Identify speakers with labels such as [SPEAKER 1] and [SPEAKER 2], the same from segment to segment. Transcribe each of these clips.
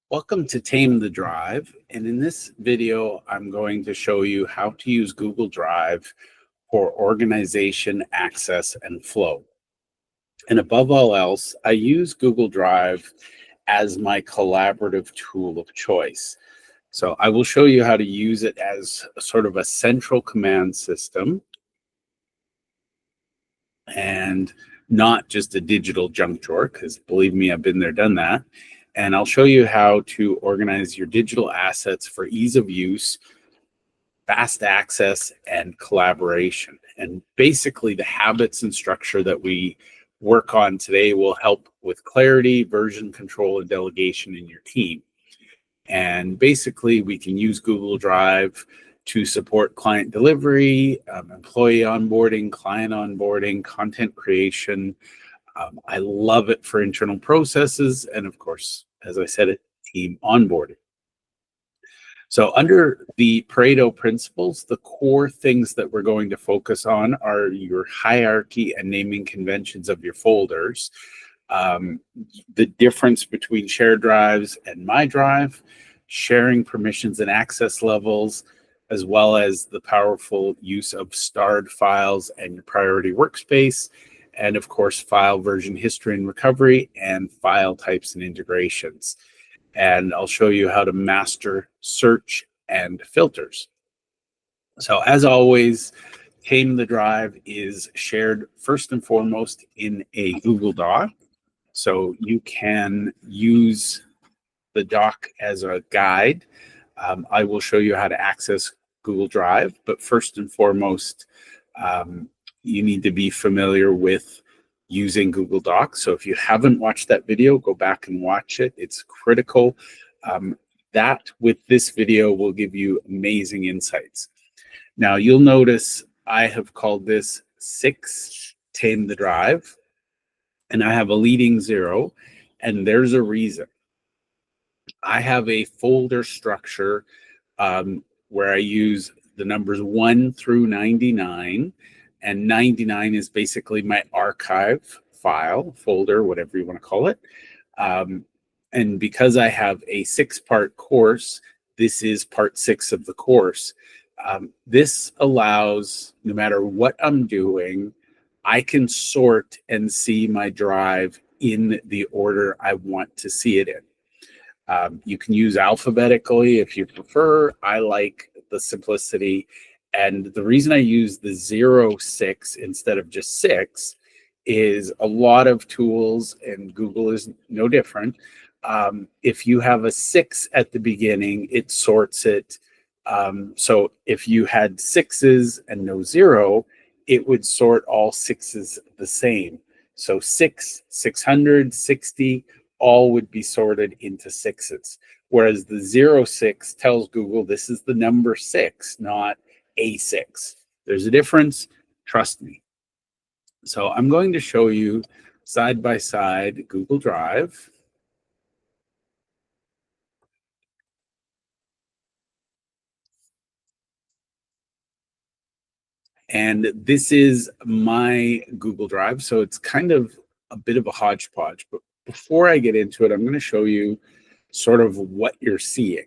[SPEAKER 1] Welcome to Tame the Drive, and in this video, I'm going to show you how to use Google Drive for organization, access, and flow. And above all else, I use Google Drive as my collaborative tool of choice. So I will show you how to use it as a sort of a central command system and not just a digital junk drawer, because believe me, I've been there, done that. And I'll show you how to organize your digital assets for ease of use, fast access, and collaboration. And basically, the habits and structure that we work on today will help with clarity, version control, and delegation in your team. And basically, we can use Google Drive to support client delivery, employee onboarding, client onboarding, content creation. I love it for internal processes, and of course, as I said, team onboarding. So under the Pareto principles, the core things that we're going to focus on are your hierarchy and naming conventions of your folders, the difference between shared drives and my drive, sharing permissions and access levels, as well as the powerful use of starred files and your priority workspace, and of course, file version history and recovery, and file types and integrations. And I'll show you how to master search and filters. So as always, Tame the Drive is shared first and foremost in a Google Doc. So you can use the doc as a guide. I will show you how to access Google Drive, but first and foremost, you need to be familiar with using Google Docs. So if you haven't watched that video, go back and watch it. It's critical. That with this video will give you amazing insights. Now you'll notice I have called this 6 Tame the Drive, and I have a leading 0, and there's a reason. I have a folder structure where I use the numbers 1 through 99, and 99 is basically my archive file, folder, whatever you want to call it. And because I have a 6-part course, this is part 6 of the course. This allows, no matter what I'm doing, I can sort and see my drive in the order I want to see it in. You can use alphabetically if you prefer. I like the simplicity. And the reason I use the 0-6 instead of just 6 is a lot of tools, and Google is no different. If you have a 6 at the beginning, it sorts it. So if you had 6s and no 0, it would sort all 6s the same. So 6, 600, 60, all would be sorted into 6s. Whereas the 0-6 tells Google this is the number 6, not A6. There's a difference, trust me. So I'm going to show you side by side Google Drive. And this is my Google Drive. So it's kind of a bit of a hodgepodge. But before I get into it, I'm going to show you sort of what you're seeing.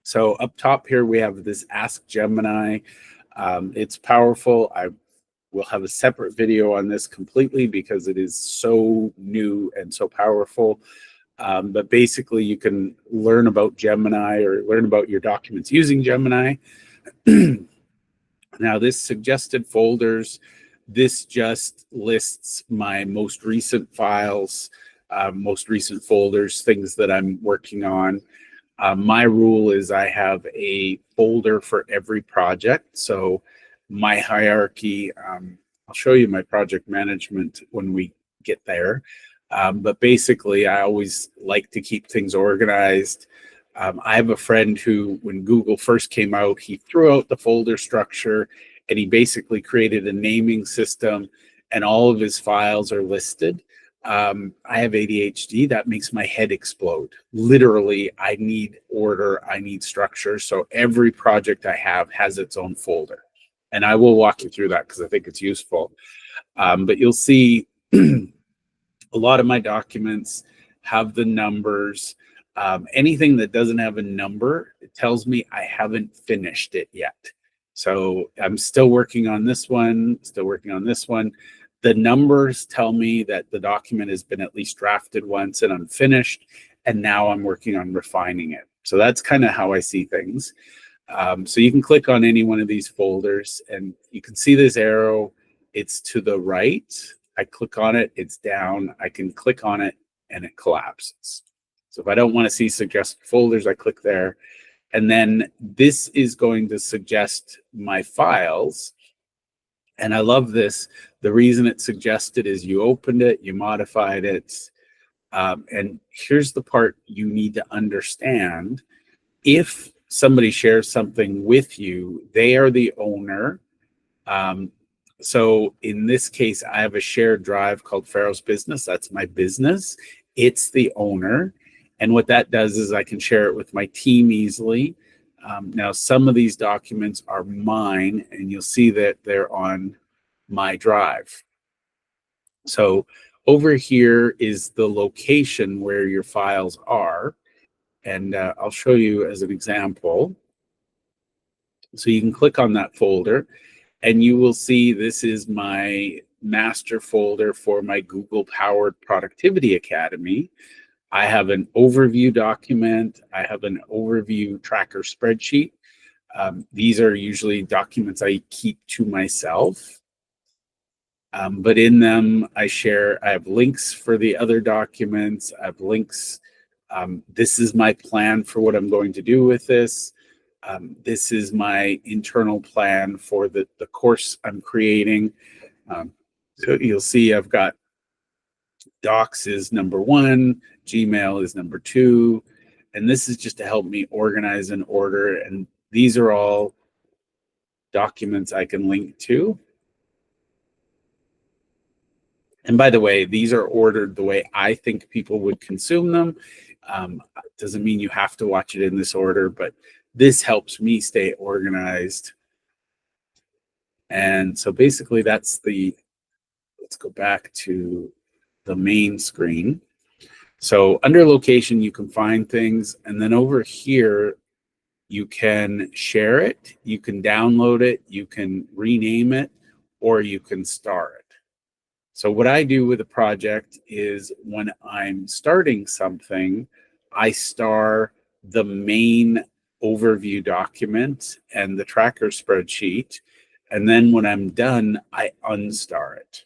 [SPEAKER 1] So up top here, we have this Ask Gemini. It's powerful. I will have a separate video on this completely because it is so new and so powerful. But basically, you can learn about Gemini or learn about your documents using Gemini. Now, this suggested folders, this just lists my most recent files, most recent folders, things that I'm working on. My rule is I have a folder for every project. So my hierarchy, I'll show you my project management when we get there. But basically, I always like to keep things organized. I have a friend who, when Google first came out, he threw out the folder structure and he basically created a naming system, and all of his files are listed. I have ADHD. That makes my head explode. Literally, I need order. I need structure. So every project I have has its own folder. And I will walk you through that because I think it's useful. But you'll see a lot of my documents have the numbers. Anything that doesn't have a number, it tells me I haven't finished it yet. So I'm still working on this one, still working on this one. The numbers tell me that the document has been at least drafted once and I'm finished, and now I'm working on refining it. So that's kind of how I see things. So you can click on any one of these folders and you can see this arrow. It's to the right. I click on it, it's down. I can click on it and it collapses. So if I don't want to see suggested folders, I click there. And then this is going to suggest my files. And I love this. The reason it's suggested is you opened it, you modified it. And here's the part you need to understand. If somebody shares something with you, they are the owner. So in this case, I have a shared drive called Pharaoh's Business. That's my business. It's the owner. And what that does is I can share it with my team easily. Now, some of these documents are mine, and you'll see that they're on my drive. So over here is the location where your files are. And I'll show you as an example. So you can click on that folder and you will see this is my master folder for my Google powered Productivity Academy. I have an overview document. I have an overview tracker spreadsheet. These are usually documents I keep to myself. But in them, I have links for the other documents. I have links. This is my plan for what I'm going to do with this. This is my internal plan for the course I'm creating. So you'll see I've got Docs is number 1, Gmail is number 2, and this is just to help me organize and order. And these are all documents I can link to. And by the way, these are ordered the way I think people would consume them. Doesn't mean you have to watch it in this order, but this helps me stay organized. And so basically let's go back to the main screen. So under location, you can find things. And then over here, you can share it, you can download it, you can rename it, or you can star it. So what I do with a project is when I'm starting something, I star the main overview document and the tracker spreadsheet. And then when I'm done, I unstar it.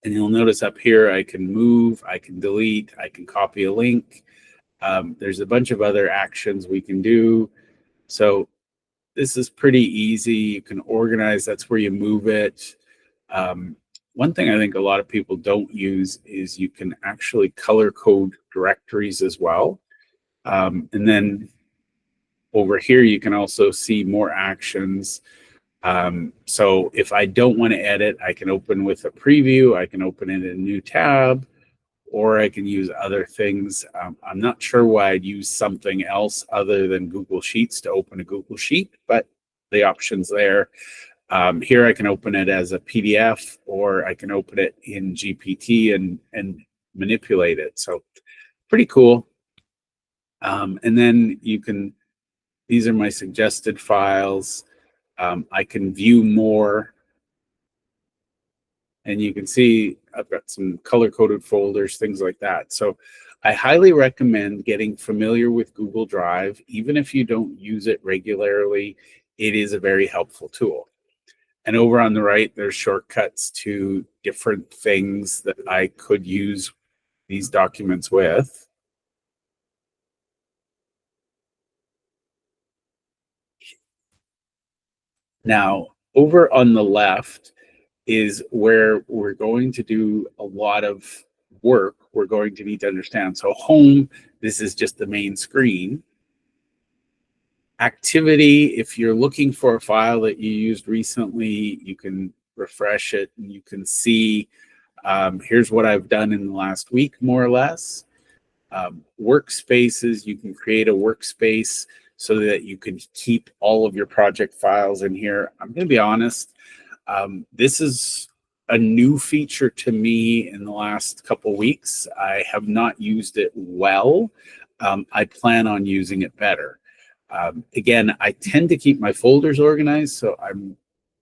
[SPEAKER 1] And you'll notice up here, I can move, I can delete, I can copy a link. There's a bunch of other actions we can do. So this is pretty easy. You can organize, that's where you move it. One thing I think a lot of people don't use is you can actually color code directories as well. And then over here, you can also see more actions. So if I don't want to edit, I can open with a preview, I can open it in a new tab, or I can use other things. I'm not sure why I'd use something else other than Google Sheets to open a Google Sheet, but the option's there. Here I can open it as a PDF, or I can open it in GPT and manipulate it. So pretty cool. And then these are my suggested files. I can view more. And you can see I've got some color-coded folders, things like that. So I highly recommend getting familiar with Google Drive. Even if you don't use it regularly, it is a very helpful tool. And over on the right, there's shortcuts to different things that I could use these documents with. Now, over on the left is where we're going to do a lot of work. We're going to need to understand. So home, this is just the main screen. Activity, if you're looking for a file that you used recently, you can refresh it and you can see here's what I've done in the last week, more or less. Workspaces, you can create a workspace so that you can keep all of your project files in here. I'm going to be honest, this is a new feature to me in the last couple weeks. I have not used it well. I plan on using it better. Again, I tend to keep my folders organized, so I'm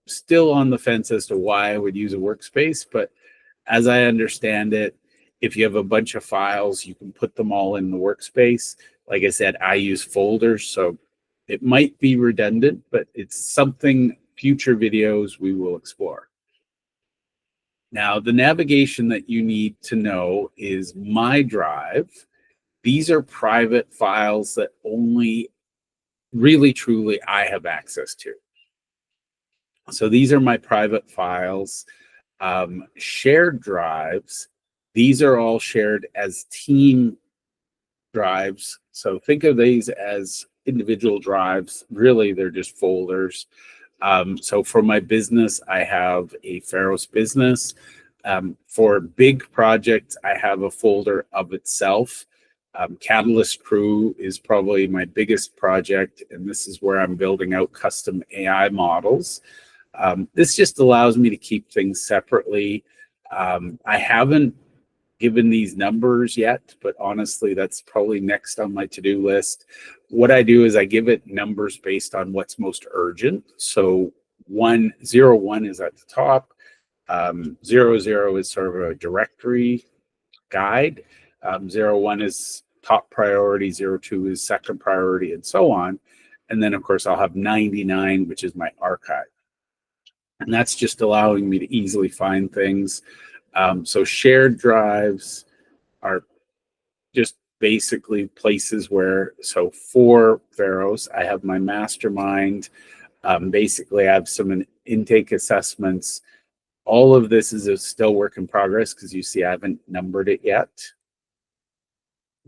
[SPEAKER 1] still on the fence as to why I would use a workspace. But as I understand it, if you have a bunch of files, you can put them all in the workspace. Like I said, I use folders, so it might be redundant, but it's something future videos we will explore. Now, the navigation that you need to know is My Drive. These are private files that only really, truly I have access to. So these are my private files. Shared drives, these are all shared as team drives. So think of these as individual drives. Really, they're just folders. So for my business, I have a Pharos business. For big projects, I have a folder of itself. Catalyst Crew is probably my biggest project, and this is where I'm building out custom AI models. This just allows me to keep things separately. I haven't given these numbers yet, but honestly, that's probably next on my to-do list. What I do is I give it numbers based on what's most urgent. So 01 is at the top. 00 is sort of a directory guide. 01 is top priority, 02 is second priority, and so on. And then, of course, I'll have 99, which is my archive. And that's just allowing me to easily find things. So shared drives are just basically places where, so for Pharos, I have my mastermind. Basically, I have some intake assessments. All of this is a still work in progress because you see I haven't numbered it yet.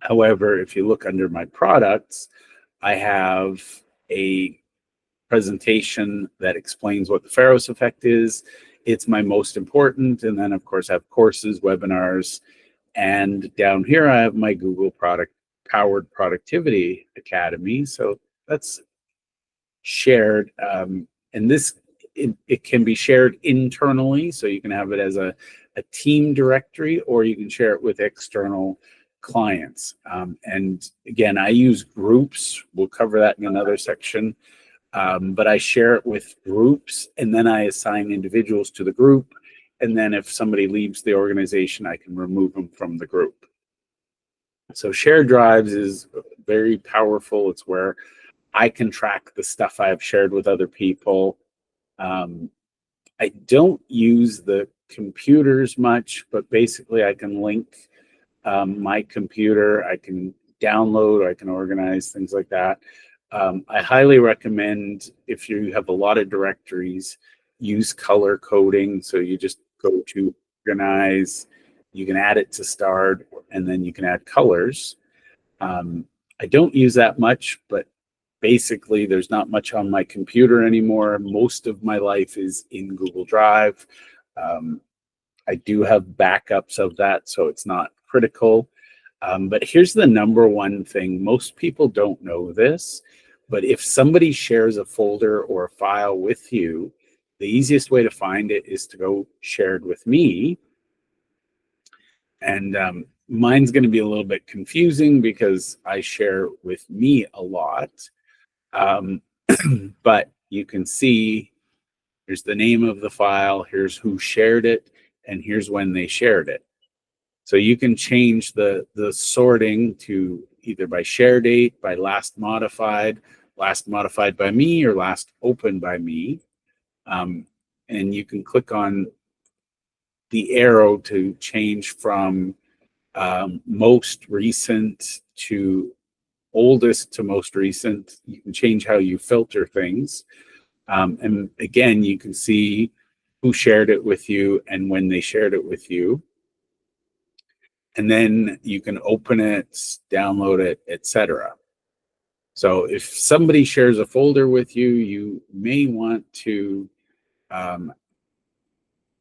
[SPEAKER 1] However, if you look under my products, I have a presentation that explains what the Pharos effect is. It's my most important. And then, of course, I have courses, webinars, and down here I have my Google Powered Productivity Academy. So that's shared. And this, it can be shared internally. So you can have it as a team directory, or you can share it with external clients. And again, I use groups. We'll cover that in another section. But I share it with groups, and then I assign individuals to the group. And then if somebody leaves the organization, I can remove them from the group. So shared drives is very powerful. It's where I can track the stuff I've shared with other people. I don't use the computers much, but basically I can link my computer. I can download, I can organize, things like that. I highly recommend, if you have a lot of directories, use color coding. So you just go to organize, you can add it to start, and then you can add colors. I don't use that much, but basically there's not much on my computer anymore. Most of my life is in Google Drive. I do have backups of that, so it's not critical. But here's the number one thing. Most people don't know this, but if somebody shares a folder or a file with you, the easiest way to find it is to go shared with me. And mine's going to be a little bit confusing because I share with me a lot. But you can see here's the name of the file, here's who shared it, and here's when they shared it. So you can change the sorting to either by share date, by last modified by me, or last opened by me. And you can click on the arrow to change from most recent to oldest to most recent. You can change how you filter things. And again, you can see who shared it with you and when they shared it with you. And then you can open it, download it, etc. So if somebody shares a folder with you, you may want to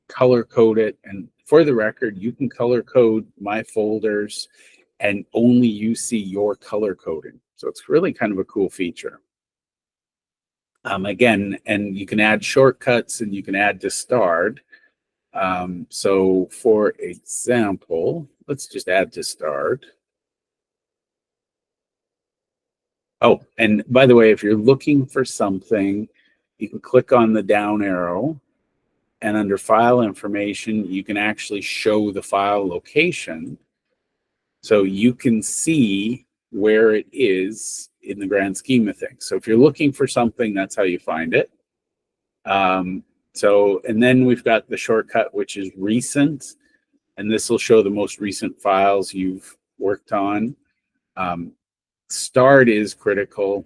[SPEAKER 1] color code it. And for the record, you can color code my folders and only you see your color coding. So it's really kind of a cool feature. Again, and you can add shortcuts and you can add to start. So for example, let's just add to start. Oh, and by the way, if you're looking for something, you can click on the down arrow, and under file information, you can actually show the file location. So you can see where it is in the grand scheme of things. So if you're looking for something, that's how you find it. And then we've got the shortcut, which is recent, and this will show the most recent files you've worked on. Start is critical.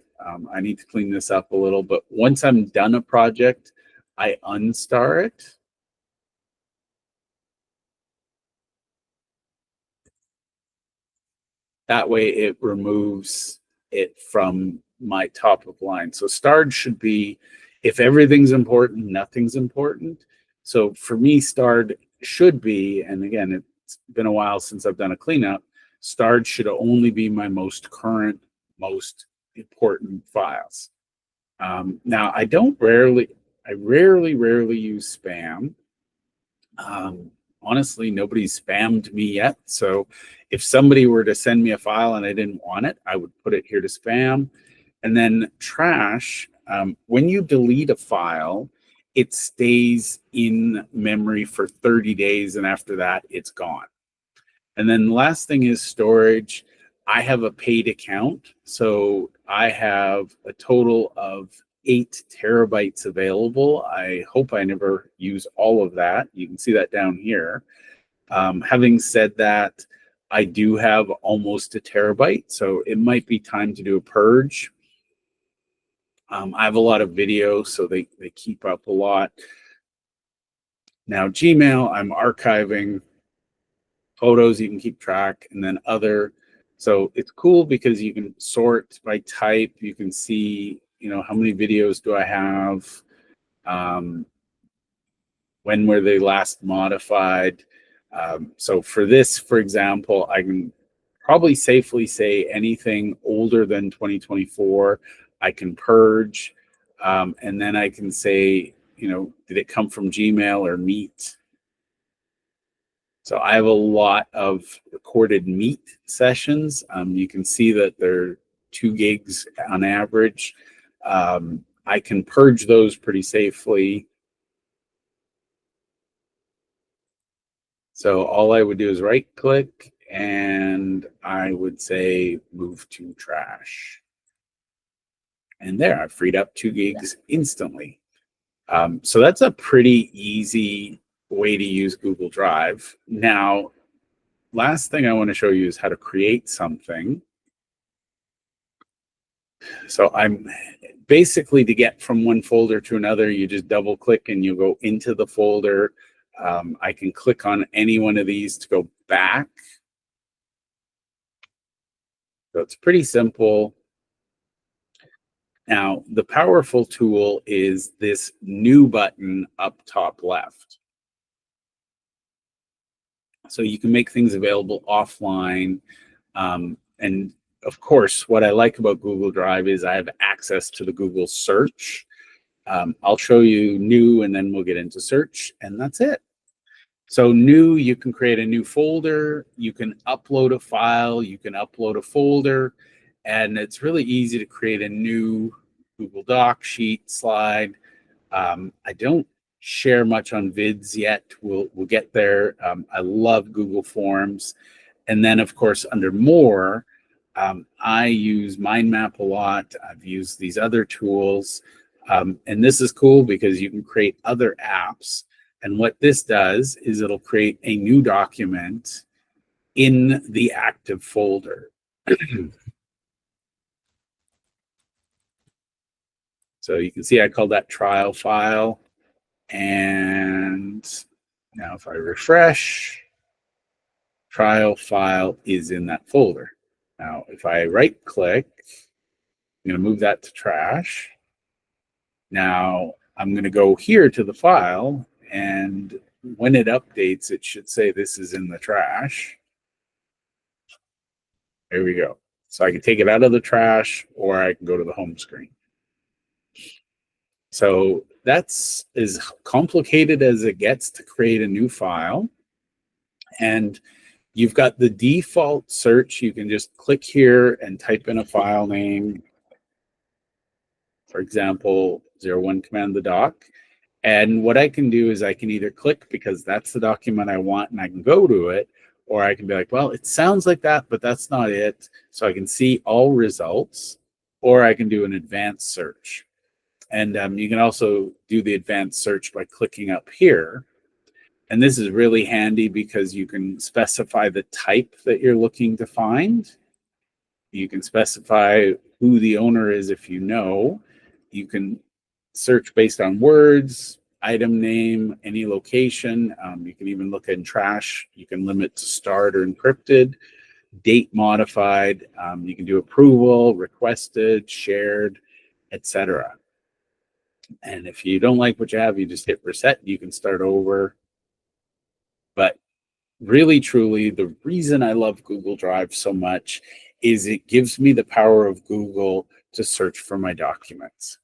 [SPEAKER 1] I need to clean this up a little, but once I'm done a project, I unstar it. That way it removes it from my top of line. So starred should be, if everything's important, nothing's important. So for me, starred should be, and again, it's been a while since I've done a cleanup, starred should only be my most current, most important files. Now I rarely use spam. Honestly, nobody's spammed me yet. So if somebody were to send me a file and I didn't want it, I would put it here to spam. And then trash, when you delete a file, it stays in memory for 30 days. And after that, it's gone. And then the last thing is storage. I have a paid account. So I have a total of 8 terabytes available. I hope I never use all of that. You can see that down here. Having said that, I do have almost a terabyte, so it might be time to do a purge. I have a lot of videos, so they keep up a lot. Now, Gmail, I'm archiving photos, you can keep track, and then other. So it's cool because you can sort by type. You can see, how many videos do I have? When were they last modified? So for this, for example, I can probably safely say anything older than 2024, I can purge. And then I can say, did it come from Gmail or Meet? So I have a lot of recorded Meet sessions. You can see that they're 2 gigs on average. I can purge those pretty safely. So all I would do is right click and I would say move to trash. And there, I've freed up 2 gigs instantly. So that's a pretty easy way to use Google Drive. Now, last thing I want to show you is how to create something. So I'm basically, to get from one folder to another, you just double click and you go into the folder. I can click on any one of these to go back. So it's pretty simple. Now, the powerful tool is this new button up top left. So you can make things available offline. And of course, what I like about Google Drive is I have access to the Google search. I'll show you new and then we'll get into search, and that's it. So new, you can create a new folder, you can upload a file, you can upload a folder, and it's really easy to create a new Google Doc, sheet, slide. I don't share much on vids yet. We'll get there. I love Google Forms. And then, of course, under more, I use Mind Map a lot. I've used these other tools. And this is cool because you can create other apps. And what this does is it'll create a new document in the active folder. So you can see I called that trial file. And now if I refresh, trial file is in that folder. Now, if I right click, I'm going to move that to trash. Now I'm going to go here to the file, and when it updates, it should say this is in the trash. There we go. So I can take it out of the trash, or I can go to the home screen. So that's as complicated as it gets to create a new file. And you've got the default search. You can just click here and type in a file name, for example, 01 command the doc. And what I can do is I can either click because that's the document I want and I can go to it, or I can be like, well, it sounds like that, but that's not it. So I can see all results, or I can do an advanced search. And you can also do the advanced search by clicking up here. And this is really handy because you can specify the type that you're looking to find. You can specify who the owner is if you know. You can search based on words, item name, any location. You can even look in trash. You can limit to starred or encrypted, date modified. You can do approval, requested, shared, etc. And if you don't like what you have, you just hit reset. You can start over. But really, truly, the reason I love Google Drive so much is it gives me the power of Google to search for my documents.